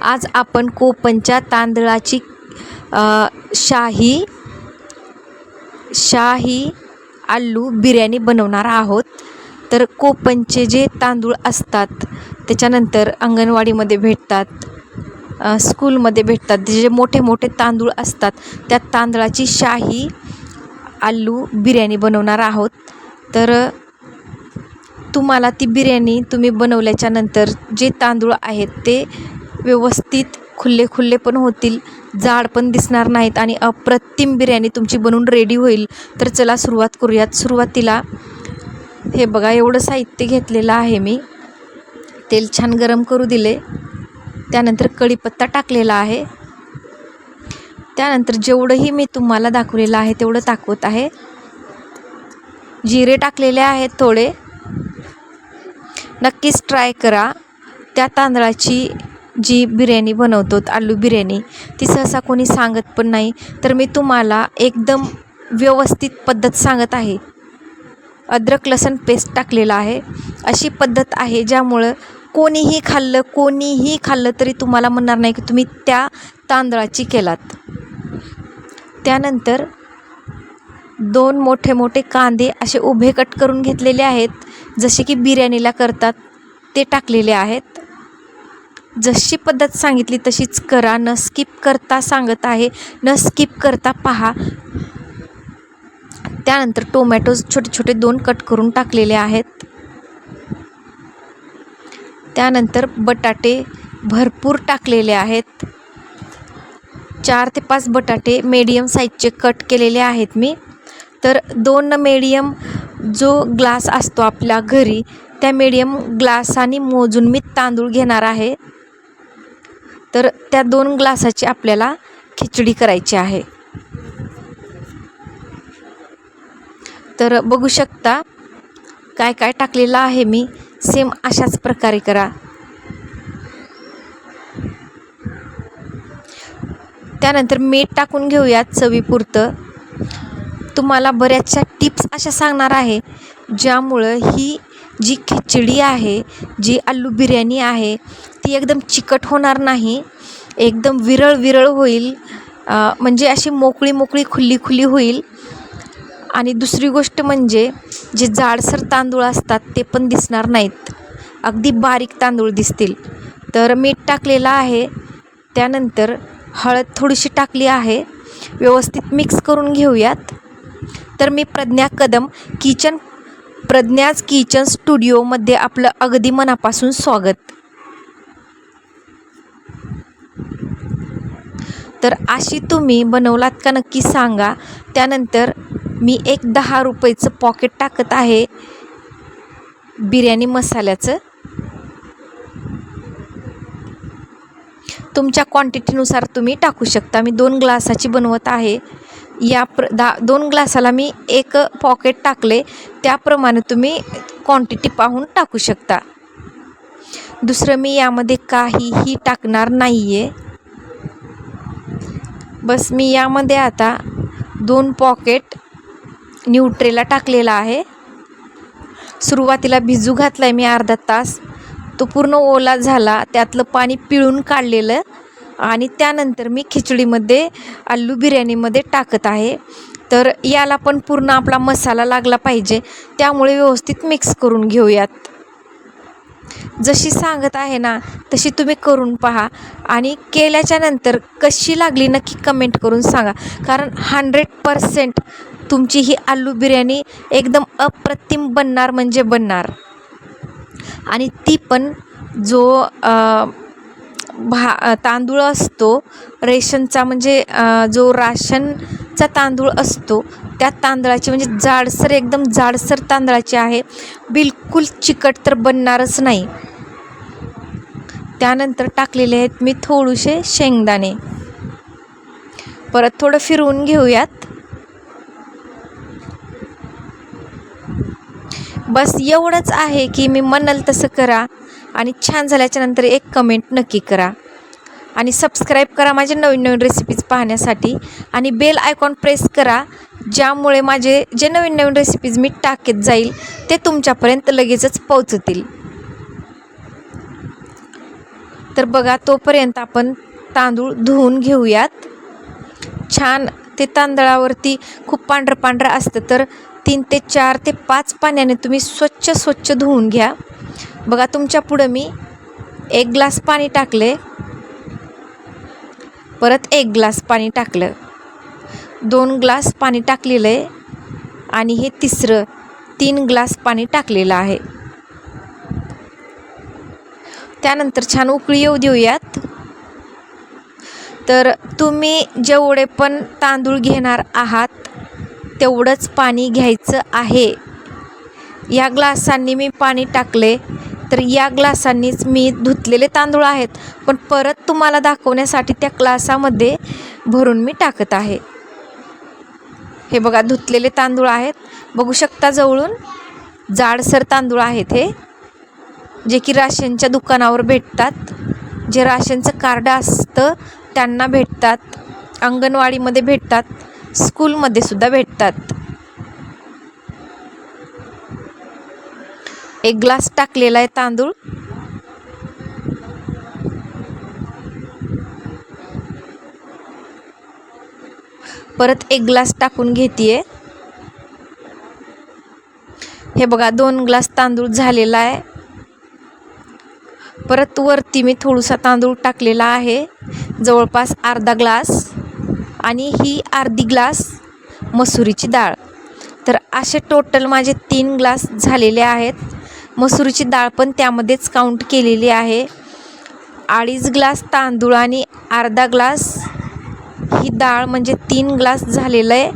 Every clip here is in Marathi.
आज आपण कोकणच्या तांदळाची शाही आलू बिर्याणी बनवणार आहोत। तर कोकणचे जे तांदूळ असतात, त्याच्यानंतर अंगणवाडीमध्ये भेटतात, स्कूलमध्ये भेटतात, जे मोठे मोठे तांदूळ असतात, त्या तांदळाची शाही आलू बिर्याणी बनवणार आहोत। तर तुम्हाला ती बिर्याणी तुम्ही बनवल्याच्या नंतर जे तांदूळ आहेत ते व्यवस्थित खुल्ले खुल्ले पण होतील, जाड पण दिसणार नाहीत आणि अप्रतिम बिर्याणी तुमची बनवून रेडी होईल। तर चला सुरुवात करूयात। सुरुवातीला हे बघा, एवढं साहित्य घेतलेलं आहे मी। तेल छान गरम करू दिले, त्यानंतर कढीपत्ता टाकलेला आहे, त्यानंतर जेवढंही मी तुम्हाला दाखवलेलं आहे तेवढं दाखवत आहे। जिरे टाकलेले आहेत थोडे। नक्कीच ट्राय करा। त्या तांदळाची जी बिर्याणी बनवतो, आलू बिर्याणी, ती सहसा कोणी सांगत पण नाही, तर मी तुम्हाला एकदम व्यवस्थित पद्धत सांगत आहे। अद्रक लसूण पेस्ट टाकलेला आहे। अशी पद्धत आहे ज्यामुळं कोणीही खाल्लं तरी तुम्हाला म्हणणार नाही की तुम्ही त्या तांदळाची केलात। त्यानंतर 2 मोठे मोठे कांदे असे उभे कट करून घेतलेले आहेत, जसे की बिर्याणीला करतात ते टाकलेले आहेत। जशी पद्धत सांगितली तशीच करा, न स्किप करता सांगत आहे, न स्किप करता पहा। त्यानंतर टोमॅटो छोटे छोटे 2 कट करून टाकलेले आहेत। त्यानंतर बटाटे भरपूर टाकलेले आहेत। 4 ते 5 बटाटे मीडियम साईजचे कट केलेले आहेत मी। तर 2 मीडियम जो ग्लास असतो आपल्या घरी, त्या मीडियम ग्लासाने मोजून मी तांदूळ घेणार आहे। तर त्या 2 ग्लासाची आपल्याला खिचडी करायची आहे। तर बघू शकता काय काय टाकलेलं आहे मी, सेम अशाच प्रकारे करा। त्यानंतर मीठ टाकून घेऊयात चवीपुरतं। तुम्हाला बऱ्याचशा टिप्स अशा सांगणार आहे ज्यामुळं ही जी खिचडी आहे, जी आलू बिर्याणी आहे, ती एकदम चिकट होणार नाही, एकदम विरळ होईल, म्हणजे अशी मोकळी मोकळी खुल्ली खुल्ली होईल। आणि दुसरी गोष्ट म्हणजे जे जाडसर तांदूळ असतात ते पण दिसणार नाहीत, अगदी बारीक तांदूळ दिसतील। तर मीठ टाकलेलं आहे, त्यानंतर हळद थोडीशी टाकली आहे, व्यवस्थित मिक्स करून घेऊयात। तर मी प्रज्ञाज किचन स्टुडिओमध्ये आपलं अगदी मनापासून स्वागत। तर अशी तुम्ही बनवलात का नक्की सांगा। त्यानंतर मी एक 10 रुपयाचं पॉकेट टाकत आहे बिर्याणी मसाल्याचं। तुमच्या क्वांटिटीनुसार तुम्ही टाकू शकता। मी 2 ग्लासाची बनवत आहे, 2 ग्लासाला मी 1 पॉकेट टाकले, त्याप्रमाणे तुम्ही क्वांटिटी पाहून टाकू शकता। दुसरं मी यामध्ये काहीही टाकणार नाही आहे। बस मी यामध्ये आता 2 पॉकेट न्यूट्रेला टाकलेला आहे। सुरुवातीला भिजू घातला आहे मी अर्धा तास, तो पूर्ण ओला झाला, त्यातलं पाणी पिळून काढलेलं, आणि त्यानंतर मी खिचडीमध्ये आलू बिर्याणीमध्ये टाकत आहे। तर याला पण पूर्ण आपला मसाला लागला पाहिजे, त्यामुळे व्यवस्थित मिक्स करून घेऊयात। जशी सांगत आहे ना तशी तुम्ही करून पहा, आणि केल्याच्या नंतर कशी लागली नक्की कमेंट करून सांगा, कारण 100% तुमची ही आलू बिर्याणी एकदम अप्रतिम बनणार म्हणजे बनणार। आणि ती पण जो तांदूळ असतो रेशनचा, म्हणजे जो राशनचा तांदूळ असतो, त्या तांदळाची, म्हणजे जाडसर, एकदम जाडसर तांदळाची आहे, बिलकुल चिकट तर बनणारच नाही। त्यानंतर टाकलेले आहेत मी थोडेसे शेंगदाणे, परत थोडं फिरवून घेऊयात। बस एवढंच आहे की मी म्हणाल तसं करा, आणि छान झाल्याच्या नंतर एक कमेंट नक्की करा, आणि सबस्क्राईब करा माझे नवीन नवीन रेसिपीज पाहण्यासाठी, आणि बेल आयकॉन प्रेस करा, ज्यामुळे माझे जे नवीन नवीन रेसिपीज मी टाकत जाईल ते तुमच्यापर्यंत लगेचच पोहोचतील। तर बघा तोपर्यंत आपण तांदूळ धुवून घेऊयात. छान ते तांदळावरती खूप पांढरं पांढरं असतं, तर 3 ते 4 ते 5 पाण्याने तुम्ही स्वच्छ धुवून घ्या. बघा तुमच्या पुढं मी 1 ग्लास पाणी टाकले, परत 1 ग्लास पाणी टाकलं, 2 ग्लास पाणी टाकलेलं आहे आणि हे तिसरं 3 ग्लास पाणी टाकलेलं आहे. त्यानंतर छान उकळी येऊ देऊयात. तर तुम्ही जेवढे पण तांदूळ घेणार आहात तेवढंच पाणी घ्यायचं आहे. या ग्लासांनी मी पाणी टाकले, तर या ग्लासांनीच मी धुतलेले तांदूळ आहेत, पण परत तुम्हाला दाखवण्यासाठी त्या ग्लासामध्ये भरून मी टाकत आहे. हे बघा धुतलेले तांदूळ आहेत, बघू शकता जवळून. जाडसर तांदूळ आहेत हे, जे की राशनच्या दुकानावर भेटतात. जे राशनचं कार्ड असतं त्यांना भेटतात, अंगणवाडीमध्ये भेटतात, स्कूलमध्ये सुद्धा भेटतात. 1 ग्लास टाकलेला आहे तांदूळ. परत 1 ग्लास टाकून घेते. हे बघा 2 ग्लास तांदूळ झालेला आहे. परत वरती मी थोडासा तांदूळ टाकलेला आहे, जवळपास अर्धा ग्लास, आणि ही अर्धी ग्लास मसुरीची डाळ. तर असे टोटल माझे 3 ग्लास झालेले आहेत. मसुरीची डाळ पण त्यामध्येच काउंट केलेली आहे. 2.5 ग्लास तांदूळ आणि अर्धा ग्लास ही डाळ, म्हणजे 3 ग्लास झालेलं आहे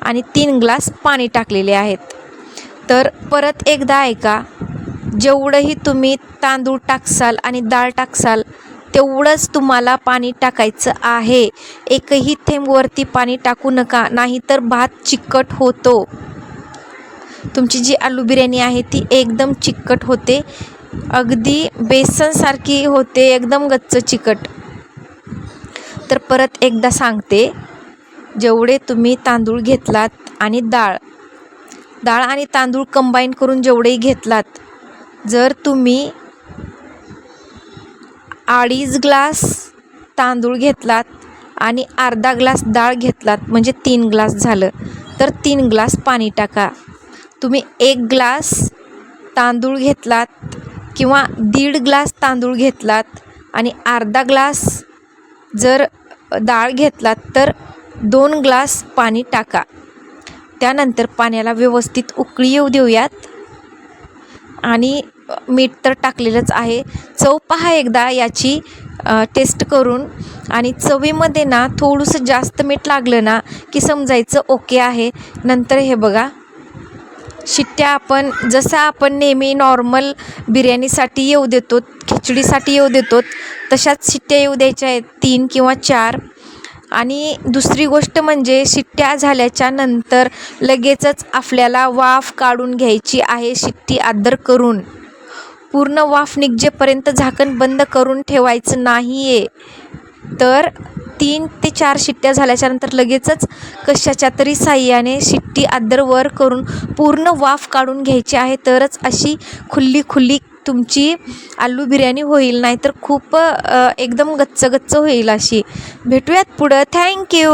आणि 3 ग्लास पाणी टाकलेले आहेत. तर परत एकदा ऐका, जेवढंही तुम्ही तांदूळ टाकसाल आणि डाळ टाकसाल तेवढंच तुम्हाला पाणी टाकायचं आहे. एकही थेंब वरती पाणी टाकू नका, नाहीतर भात चिकट होतो. तुमची जी आलू बिर्याणी आहे ती एकदम चिकट होते, अगदी बेसनसारखी होते, एकदम गच्च चिकट. तर परत एकदा सांगते, जेवढे तुम्ही तांदूळ घेतलात आणि डाळ आणि तांदूळ कंबाईन करून जेवढेही घेतलात, जर तुम्ही 2.5 ग्लास तांदूळ घेतलात आणि अर्धा ग्लास डाळ घेतलात, म्हणजे 3 ग्लास झालं, तर 3 ग्लास पाणी टाका. तुम्ही 1 ग्लास तांदूळ घेतलात किंवा 1.5 ग्लास तांदूळ घेतलात आणि अर्धा ग्लास जर डाळ घेतलात, तर 2 ग्लास पाणी टाका. त्यानंतर पाण्याला व्यवस्थित उकळी येऊ देऊयात. आणि मीठ तर टाकलेलंच आहे. चव पहा एकदा याची टेस्ट करून, आणि चवीमध्ये ना थोडंसं जास्त मीठ लागलं ना की समजायचं ओके आहे. नंतर हे बघा शिट्ट्या आपण नेहमी नॉर्मल बिर्याणीसाठी येऊ देतो, खिचडीसाठी येऊ देतो, तशाच शिट्ट्या येऊ द्यायच्या आहेत, 3 किंवा 4. आणि दुसरी गोष्ट म्हणजे शिट्ट्या झाल्याच्या नंतर लगेचच आपल्याला वाफ काढून घ्यायची आहे. शिट्टी आदर करून पूर्ण वाफ निघेपर्यंत झाकण बंद करून ठेवायचं नाही आहे. तर 3 ते 4 शिट्ट्या झाल्याच्या नंतर लगेचच कशाच्या तरी साह्याने शिट्टी आदर वर करून पूर्ण वाफ काढून घ्यायची आहे. तरच अशी खुल्ली तुमची आलू बिर्याणी होईल, नाहीतर खूप एकदम गच्च होईल अशी. भेटूयात पुढं. थँक्यू.